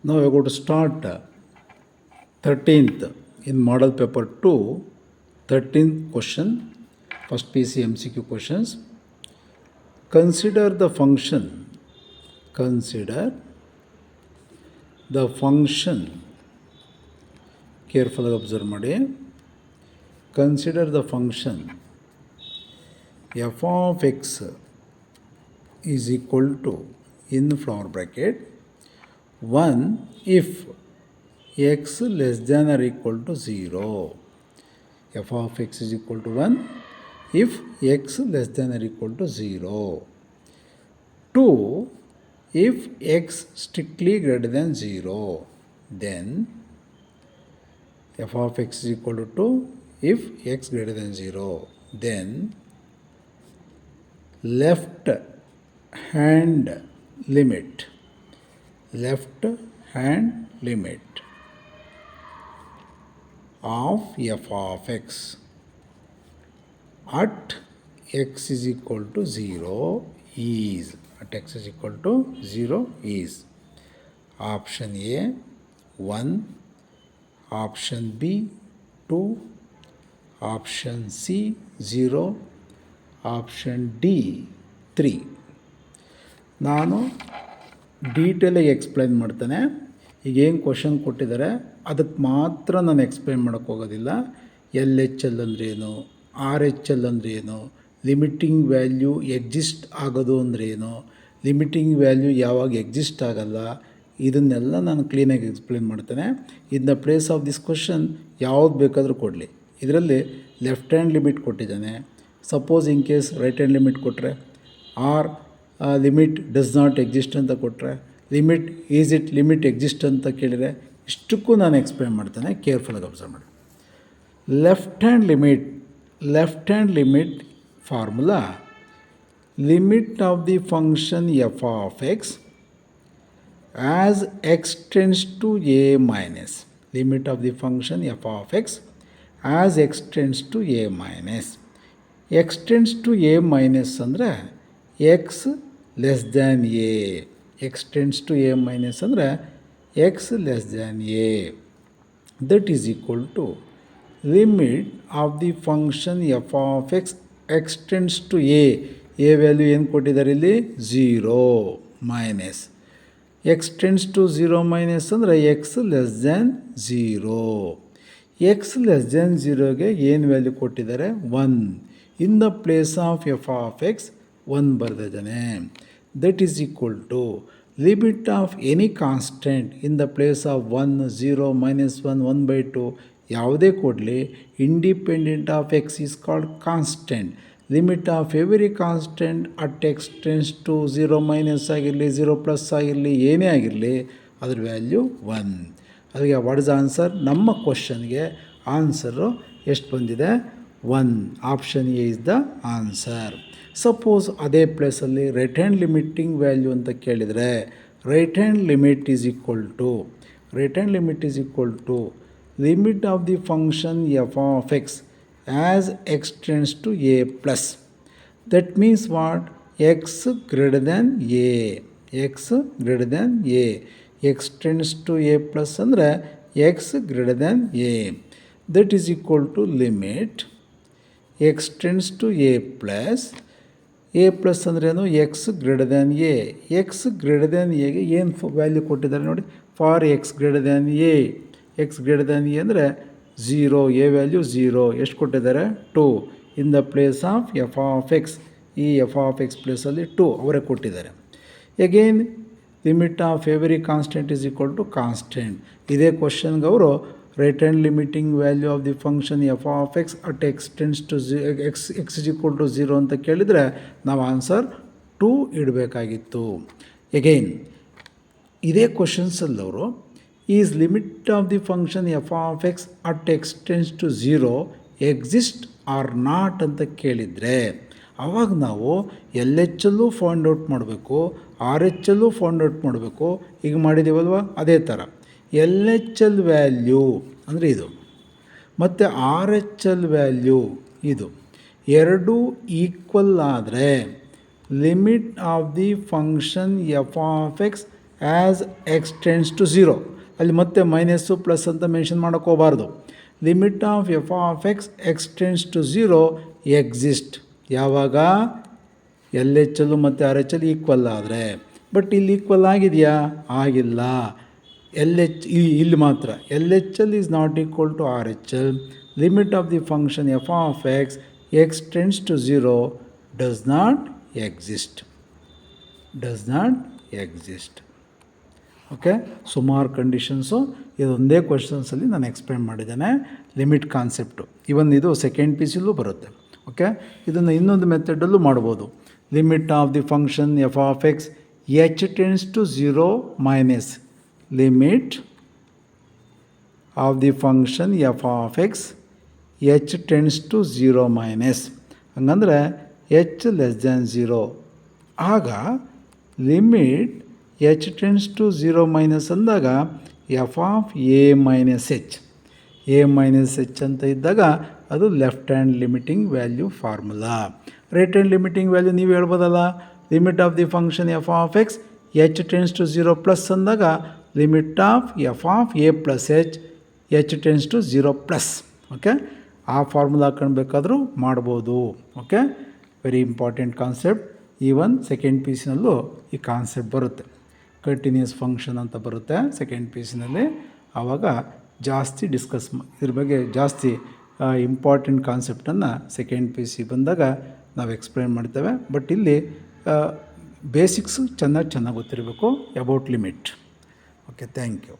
Now we are going to start 13th in model paper 2, 13th question, first PC MCQ questions. Consider the function, carefully observe ಮಾಡಿ. Consider the function f of x is equal to, in flower bracket, 1 if x less than or equal to 0. f of x is equal to 1 if x less than or equal to 0. 2 if x strictly greater than 0. Then f of x is equal to 2 if x greater than 0. Then left hand limit of f of x at x is equal to 0 is, option A 1, option B 2, option C 0, option D 3. ನಾನು ಡೀಟೇಲಾಗಿ explain ಮಾಡ್ತೇನೆ. ಈಗ ಏನು question ಕೊಟ್ಟಿದ್ದಾರೆ ಅದಕ್ಕೆ ಮಾತ್ರ ನಾನು explain ಮಾಡೋಕ್ಕೆ ಹೋಗೋದಿಲ್ಲ. ಎಲ್ ಎಚ್ ಎಲ್ ಅಂದ್ರೇನು, ಆರ್ ಎಚ್ ಎಲ್ ಅಂದ್ರೇನು, ಲಿಮಿಟಿಂಗ್ ವ್ಯಾಲ್ಯೂ ಎಕ್ಸಿಸ್ಟ್ ಆಗೋದು ಅಂದ್ರೇನು, ಲಿಮಿಟಿಂಗ್ ವ್ಯಾಲ್ಯೂ ಯಾವಾಗ ಎಕ್ಸಿಸ್ಟ್ ಆಗಲ್ಲ, ಇದನ್ನೆಲ್ಲ ನಾನು ಕ್ಲೀನಾಗಿ ಎಕ್ಸ್ಪ್ಲೈನ್ ಮಾಡ್ತೇನೆ. In the place of this question ಯಾವ್ದು ಬೇಕಾದರೂ ಕೊಡಲಿ. ಇದರಲ್ಲಿ ಲೆಫ್ಟ್ ಹ್ಯಾಂಡ್ ಲಿಮಿಟ್ ಕೊಟ್ಟಿದ್ದಾನೆ. Suppose in case right hand limit ಕೊಟ್ಟರೆ, or limit does not exist ಅಂತ ಕೊಟ್ಟರೆ, ಲಿಮಿಟ್ ಎಕ್ಸಿಸ್ಟ್ ಅಂತ ಕೇಳಿದರೆ, ಇಷ್ಟಕ್ಕೂ ನಾನು ಎಕ್ಸ್ಪ್ಲೈನ್ ಮಾಡ್ತೇನೆ. ಕೇರ್ಫುಲ್ಲಾಗಿ ಅಬ್ಸರ್ವ್ ಮಾಡಿ. Left hand limit formula, limit of the function f of x as x tends to a minus. Limit of the function f of x as x tends to a minus. X tends to a minus ಅಂದರೆ x less than a. X tends to a minus ಅಂದರೆ x less than a. That is equal to limit of the function f of x tends to A. A value ಏನು ಕೊಟ್ಟಿದ್ದಾರೆ ಇಲ್ಲಿ? 0 minus x tends to 0 minus ಅಂದರೆ x less than 0. X less than 0ಗೆ ಏನು value ಕೊಟ್ಟಿದ್ದಾರೆ? 1. In the place of f of x 1 ಬರೆದಿದ್ದಾನೆ. That is equal to limit of any constant in the place of 1, 0, -1, 1/2 ಯಾವುದೇ ಕೊಡಲಿ, independent of x is called constant. Limit of every constant at x tends to 0 minus ಆಗಿರಲಿ, 0 plus ಆಗಿರಲಿ, ಏನೇ ಆಗಿರಲಿ, ಅದ್ರ value 1. ಅದಕ್ಕೆ what is answer? ನಮ್ಮ ಕ್ವಶನ್ಗೆ ಆನ್ಸರು ಎಷ್ಟು ಬಂದಿದೆ? 1. Option a is the answer. Suppose ಅದೇ ಪ್ಲೇಸಲ್ಲಿ ರೈಟ್ ಹ್ಯಾಂಡ್ ಲಿಮಿಟಿಂಗ್ ವ್ಯಾಲ್ಯೂ ಅಂತ ಕೇಳಿದರೆ, right hand limit is equal to limit of the function f of x as x tends to a plus. That means what? X greater than a. X tends to a plus ಅಂದರೆ x greater than a. That is equal to limit x tends to a plus ಅಂದ್ರೇನು? X greater than a. X greater than ಎಗೆ ಏನು value ಕೊಟ್ಟಿದ್ದಾರೆ ನೋಡಿ? For x greater than a. X greater than a ಅಂದರೆ 0. A value 0. ಎಷ್ಟು ಕೊಟ್ಟಿದ್ದಾರೆ? 2. In the place of f of x, ಈ f of x ಪ್ಲೇಸಲ್ಲಿ 2 ಅವರೇ ಕೊಟ್ಟಿದ್ದಾರೆ. Again limit of every constant is equal to constant. ಇದೇ ಕ್ವಶನ್ಗೆ ಅವರು right hand limiting value of the function f of x at x tends to x is equal to 0 ಅಂತ ಕೇಳಿದರೆ ನಾವು ಆನ್ಸರ್ 2 ಇಡಬೇಕಾಗಿತ್ತು. ಎಗೈನ್ ಇದೇ ಕ್ವಶನ್ಸಲ್ಲವರು is limit of the function f of x at x tends to 0 exist or not ಅಂತ ಕೇಳಿದರೆ, ಆವಾಗ ನಾವು L H L find out ಮಾಡಬೇಕು, R H L find out ಮಾಡಬೇಕು. ಈಗ ಮಾಡಿದ್ದೀವಲ್ವ, ಅದೇ ಥರ ಎಲ್ ಎಚ್ ಎಲ್ ವ್ಯಾಲ್ಯೂ ಅಂದರೆ ಇದು, ಮತ್ತು ಆರ್ ಎಚ್ ಎಲ್ ವ್ಯಾಲ್ಯೂ ಇದು ಎರಡೂ ಈಕ್ವಲ್ ಆದರೆ limit of the function f of x as x tends to zero. ಅಲ್ಲಿ ಮತ್ತೆ ಮೈನಸ್ಸು ಪ್ಲಸ್ ಅಂತ ಮೆನ್ಷನ್ ಮಾಡೋಕ್ಕೆ ಹೋಗಬಾರ್ದು. Limit of f of x tends to zero exist. ಯಾವಾಗ ಎಲ್ ಎಚ್ ಎಲ್ಲು ಮತ್ತು ಆರ್ ಎಚ್ ಎಲ್ ಈಕ್ವಲ್ ಆದರೆ. But ಇಲ್ಲಿ equal ಆಗಿದೆಯಾ? ಆಗಿಲ್ಲ. ಎಲ್ ಎಚ್ ಇಲ್ಲಿ ಮಾತ್ರ L H L is not equal to R H L. Limit of the function f of x tends to zero does not exist. Okay, ಸುಮಾರು conditions ಇದೊಂದೇ ಕ್ವಶನ್ಸಲ್ಲಿ ನಾನು ಎಕ್ಸ್ಪ್ಲೇನ್ ಮಾಡಿದ್ದೇನೆ. ಲಿಮಿಟ್ ಕಾನ್ಸೆಪ್ಟು ಇವನ್ ಇದು ಸೆಕೆಂಡ್ ಪಿ ಸಿಲೂ ಬರುತ್ತೆ. Okay, ಇದನ್ನು ಇನ್ನೊಂದು ಮೆಥಡಲ್ಲೂ ಮಾಡ್ಬೋದು. Limit of the function f of x h tends to zero minus limit of the function f of x h tends to zero minus. ಹಂಗಂದರೆ ಎಚ್ ಲೆಸ್ ದ್ಯಾನ್ ಝೀರೋ. ಆಗ limit h tends to zero minus ಅಂದಾಗ f of a minus h ಅಂತ ಇದ್ದಾಗ ಅದು left hand limiting value formula. Right hand limiting value ನೀವು ಹೇಳ್ಬೋದಲ್ಲ. Limit of the function f of x h tends to zero plus ಅಂದಾಗ limit of f of a plus h tends to zero plus. Okay, ಆ formula ಹಾಕ್ಕೊಳ್ಬೇಕಾದ್ರೂ ಮಾಡ್ಬೋದು. Okay, very important concept. Even second P ಸಿನಲ್ಲೂ ಈ concept ಬರುತ್ತೆ. Continuous function ಅಂತ ಬರುತ್ತೆ second P ಸಿನಲ್ಲಿ. ಆವಾಗ ಜಾಸ್ತಿ ಇದ್ರ ಬಗ್ಗೆ ಜಾಸ್ತಿ ಇಂಪಾರ್ಟೆಂಟ್ ಕಾನ್ಸೆಪ್ಟನ್ನು ಸೆಕೆಂಡ್ ಪಿ ಸಿ ಬಂದಾಗ ನಾವು ಎಕ್ಸ್ಪ್ಲೇನ್ ಮಾಡ್ತೇವೆ. ಬಟ್ ಇಲ್ಲಿ ಬೇಸಿಕ್ಸು ಚೆನ್ನಾಗಿ ಗೊತ್ತಿರಬೇಕು about limit. Okay, thank you.